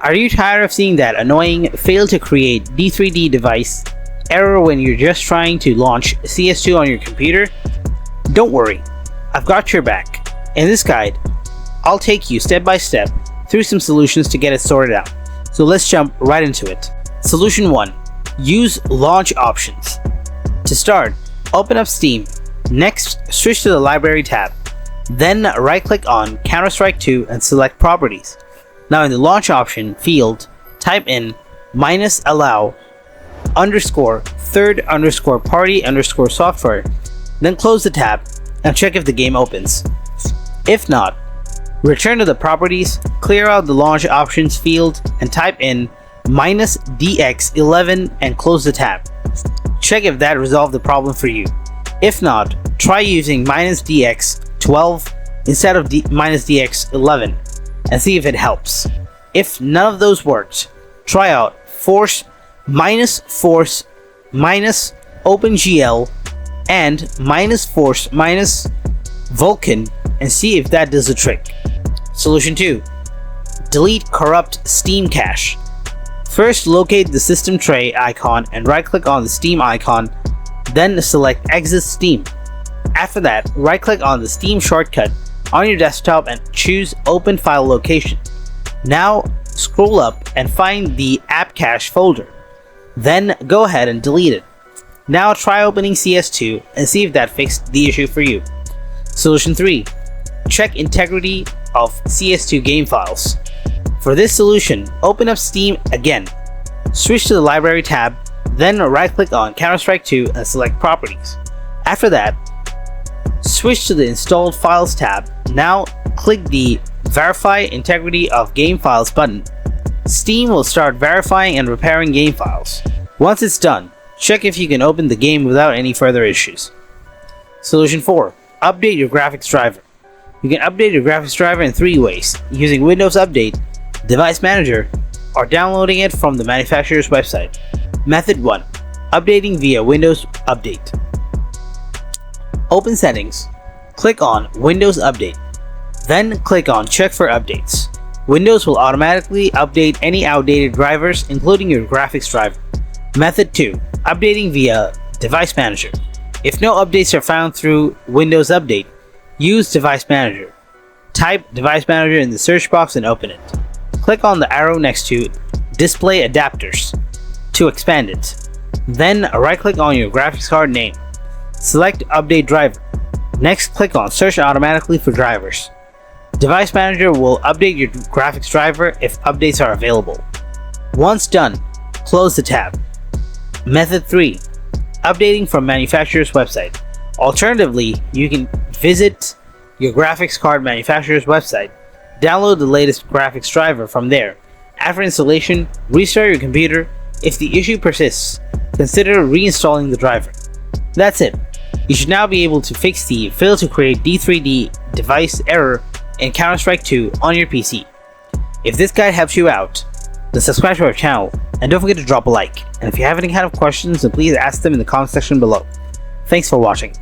Are you tired of seeing that annoying fail to create D3D device error when you're just trying to launch CS2 on your computer? Don't worry, I've got your back. In this guide, I'll take you step by step through some solutions to get it sorted out. So let's jump right into it. Solution 1. Use launch options. To start, open up Steam. Next, switch to the library tab. Then right-click on Counter-Strike 2 and select Properties. Now in the launch option field, type in -allow _third_party_software. Then close the tab and check if the game opens. If not, return to the Properties, clear out the launch options field and type in -dx11 and close the tab. Check if that resolved the problem for you. If not, try using -dx12 instead of -dx11 and see if it helps. If none of those worked, try out force -OpenGL and -force -Vulkan and see if that does the trick. Solution 2. Delete corrupt Steam cache. First, locate the system tray icon and right-click on the Steam icon, then select Exit Steam. After that, right-click on the Steam shortcut on your desktop and choose Open File Location. Now, scroll up and find the App Cache folder. Then, go ahead and delete it. Now, try opening CS2 and see if that fixed the issue for you. Solution 3. Check integrity of CS2 game files. For this solution, open up Steam again. Switch to the library tab, then right-click on Counter-Strike 2 and select Properties. After that, switch to the Installed Files tab. Now, click the Verify Integrity of Game Files button. Steam will start verifying and repairing game files. Once it's done, check if you can open the game without any further issues. Solution 4. Update your graphics driver. You can update your graphics driver in 3 ways: using Windows Update, Device Manager, or downloading it from the manufacturer's website. Method 1. Updating via Windows Update. Open Settings. Click on Windows Update. Then click on Check for Updates. Windows will automatically update any outdated drivers, including your graphics driver. Method 2. Updating via Device Manager. If no updates are found through Windows Update, use Device Manager. Type Device Manager in the search box and open it. Click on the arrow next to Display Adapters to expand it. Then right-click on your graphics card name. Select Update Driver. Next, click on Search Automatically for drivers. Device Manager will update your graphics driver if updates are available. Once done, close the tab. Method 3. Updating from manufacturer's website. Alternatively, you can visit your graphics card manufacturer's website, download the latest graphics driver from there. After installation, restart your computer. If the issue persists, consider reinstalling the driver. That's it. You should now be able to fix the fail to create D3D device error in Counter-Strike 2 on your PC. If this guide helps you out, then subscribe to our channel and don't forget to drop a like. And if you have any kind of questions, then please ask them in the comment section below. Thanks for watching.